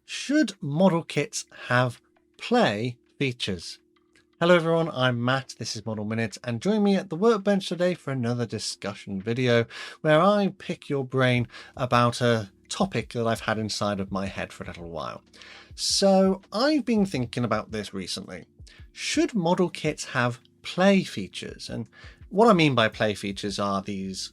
Should model kits have play features? Hello everyone, I'm Matt, this is Model Minute, and join me at the workbench today for another discussion video where I pick your brain about a topic that I've had inside of my head for a little while. So I've been thinking about this recently. Should model kits have play features? And what I mean by play features are these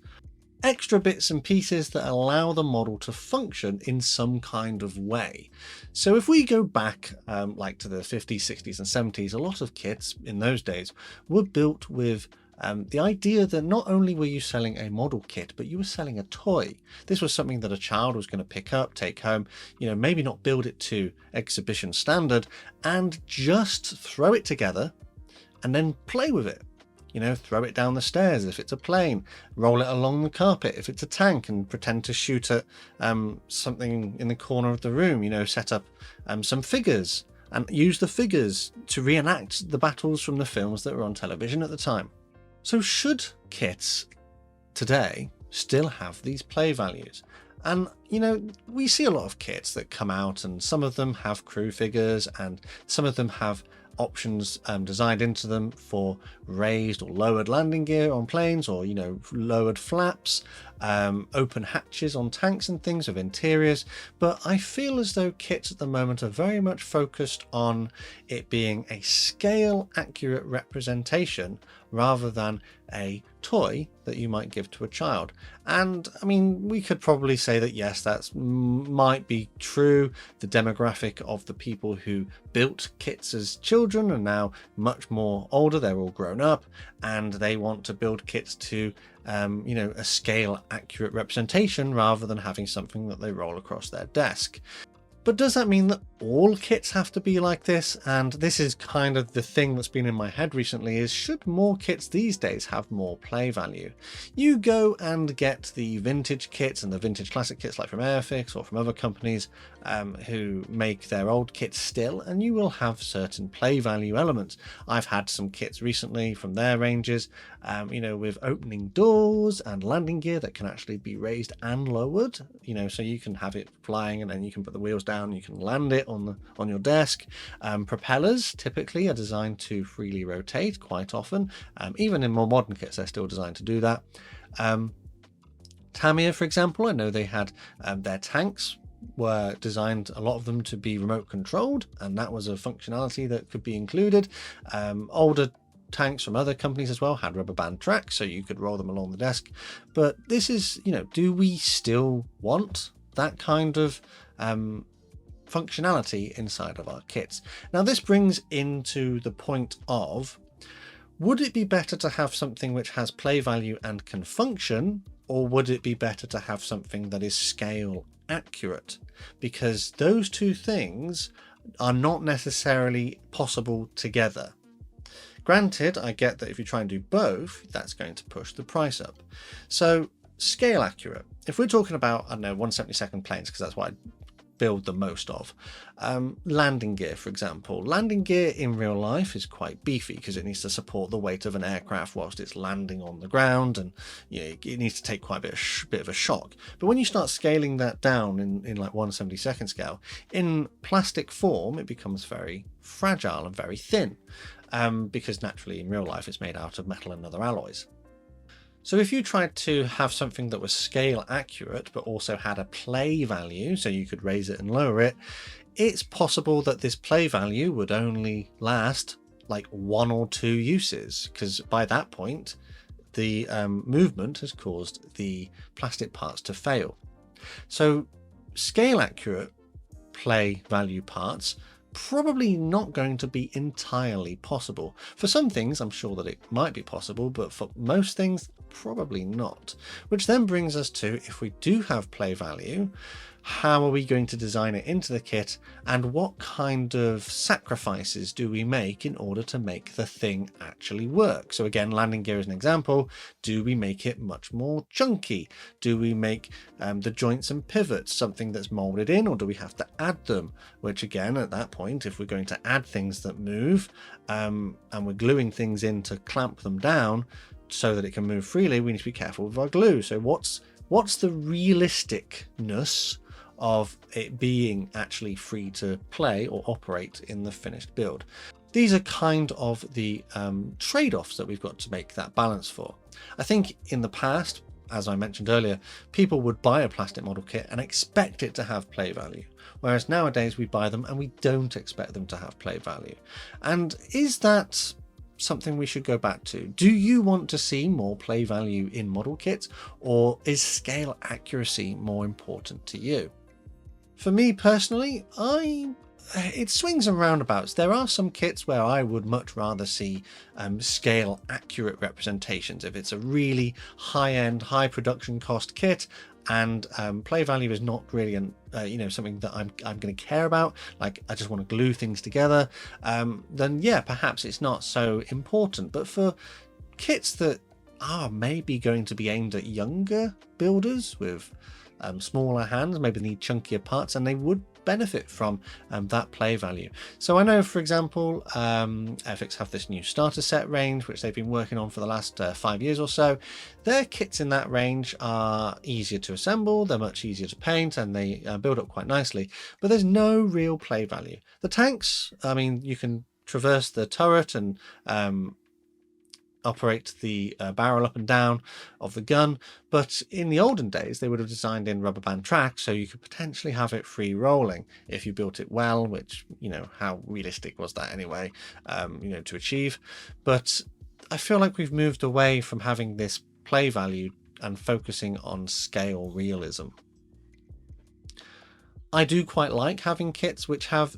extra bits and pieces that allow the model to function in some kind of way. So if we go back like to the 50s, 60s and 70s, a lot of kits in those days were built with the idea that not only were you selling a model kit, but you were selling a toy. This was something that a child was going to pick up, take home, maybe not build it to exhibition standard, and just throw it together and then play with it. Throw it down the stairs if it's a plane, roll it along the carpet if it's a tank, and pretend to shoot at something in the corner of the room, set up some figures and use the figures to reenact the battles from the films that were on television at the time. So should kits today still have these play values? And, we see a lot of kits that come out, and some of them have crew figures and some of them have options designed into them for raised or lowered landing gear on planes, or lowered flaps, open hatches on tanks and things with interiors. But I feel as though kits at the moment are very much focused on it being a scale accurate representation rather than a toy that you might give to a child. And I mean, we could probably say that yes, that might be true. The demographic of the people who built kits as children are now much more older. They're all grown up and they want to build kits to a scale accurate representation rather than having something that they roll across their desk. But does that mean that all kits have to be like this? And this is kind of the thing that's been in my head recently, is should more kits these days have more play value? You go and get the vintage kits and the vintage classic kits like from Airfix or from other companies who make their old kits still, and you will have certain play value elements. I've had some kits recently from their ranges, with opening doors and landing gear that can actually be raised and lowered, so you can have it flying and then you can put the wheels down, you can land it on your desk. Propellers typically are designed to freely rotate quite often. Even in more modern kits, they're still designed to do that. Tamiya, for example, I know they had their tanks were designed, a lot of them, to be remote controlled, and that was a functionality that could be included. Older tanks from other companies as well had rubber band tracks, so you could roll them along the desk. But this is, do we still want that kind of functionality inside of our kits? Now this brings into the point of, would it be better to have something which has play value and can function, or would it be better to have something that is scale accurate? Because those two things are not necessarily possible together. Granted, I get that if you try and do both, that's going to push the price up. So scale accurate, if we're talking about, I don't know, 1/72 planes, because that's what I build the most of. Landing gear, for example. Landing gear in real life is quite beefy because it needs to support the weight of an aircraft whilst it's landing on the ground, and it needs to take quite a bit of a shock. But when you start scaling that down in like 1/72 scale, in plastic form it becomes very fragile and very thin, because naturally in real life it's made out of metal and other alloys. So if you tried to have something that was scale accurate but also had a play value, so you could raise it and lower it, it's possible that this play value would only last like 1 or 2 uses, because by that point the movement has caused the plastic parts to fail. So scale accurate play value parts probably not going to be entirely possible. For some things I'm sure that it might be possible, but for most things probably not. Which then brings us to, if we do have play value, how are we going to design it into the kit, and what kind of sacrifices do we make in order to make the thing actually work? So again, landing gear is an example. Do we make it much more chunky? Do we make the joints and pivots something that's molded in, or do we have to add them? Which again, at that point, if we're going to add things that move and we're gluing things in to clamp them down so that it can move freely, we need to be careful with our glue. So what's the realisticness of it being actually free to play or operate in the finished build. These are kind of the trade-offs that we've got to make that balance for. I think in the past, as I mentioned earlier, people would buy a plastic model kit and expect it to have play value, whereas nowadays we buy them and we don't expect them to have play value. And is that something we should go back to? Do you want to see more play value in model kits, or is scale accuracy more important to you? For me personally, it swings and roundabouts. There are some kits where I would much rather see scale accurate representations. If it's a really high-end, high production cost kit and play value is not really something that I'm going to care about, like I just want to glue things together, then yeah, perhaps it's not so important. But for kits that are maybe going to be aimed at younger builders with smaller hands, maybe need chunkier parts, and they would benefit from that play value. So I know, for example, Airfix have this new starter set range which they've been working on for the last 5 years or so. Their kits in that range are easier to assemble, they're much easier to paint, and they build up quite nicely, but there's no real play value. The tanks, I mean, you can traverse the turret and operate the barrel up and down of the gun, but in the olden days they would have designed in rubber band tracks so you could potentially have it free rolling if you built it well, which, you know, how realistic was that anyway, to achieve. But I feel like we've moved away from having this play value and focusing on scale realism. I do quite like having kits which have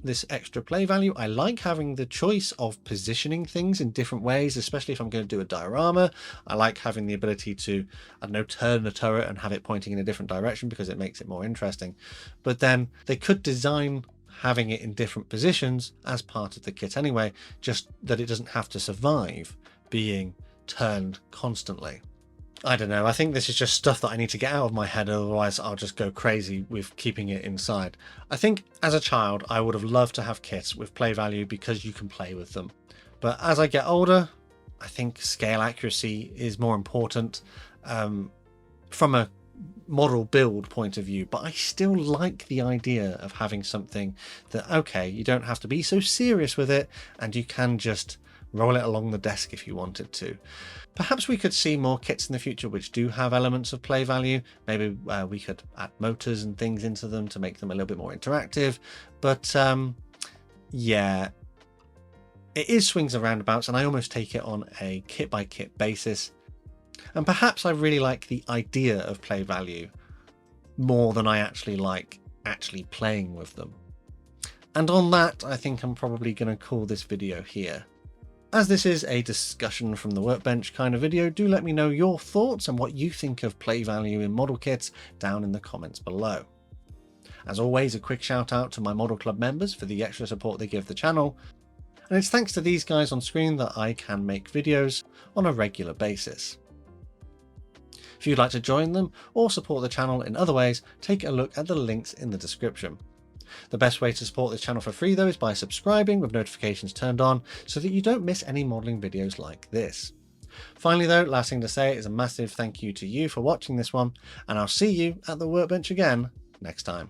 this extra play value. I like having the choice of positioning things in different ways, especially if I'm going to do a diorama. I like having the ability to, I don't know, turn the turret and have it pointing in a different direction because it makes it more interesting. But then they could design having it in different positions as part of the kit anyway, just that it doesn't have to survive being turned constantly. I don't know, I think this is just stuff that I need to get out of my head, otherwise I'll just go crazy with keeping it inside. I think as a child I would have loved to have kits with play value because you can play with them. But as I get older, I think scale accuracy is more important from a model build point of view, but I still like the idea of having something that, okay, you don't have to be so serious with it and you can just roll it along the desk if you wanted to. Perhaps we could see more kits in the future which do have elements of play value. Maybe we could add motors and things into them to make them a little bit more interactive. But yeah, it is swings and roundabouts, and I almost take it on a kit by kit basis. And perhaps I really like the idea of play value more than I actually like playing with them. And on that, I think I'm probably going to call this video here. As this is a discussion from the workbench kind of video, do let me know your thoughts and what you think of play value in model kits down in the comments below. As always, a quick shout out to my Model Club members for the extra support they give the channel, and it's thanks to these guys on screen that I can make videos on a regular basis. If you'd like to join them or support the channel in other ways, take a look at the links in the description. The best way to support this channel for free though is by subscribing with notifications turned on so that you don't miss any modelling videos like this. Finally though, last thing to say is a massive thank you to you for watching this one, and I'll see you at the workbench again next time.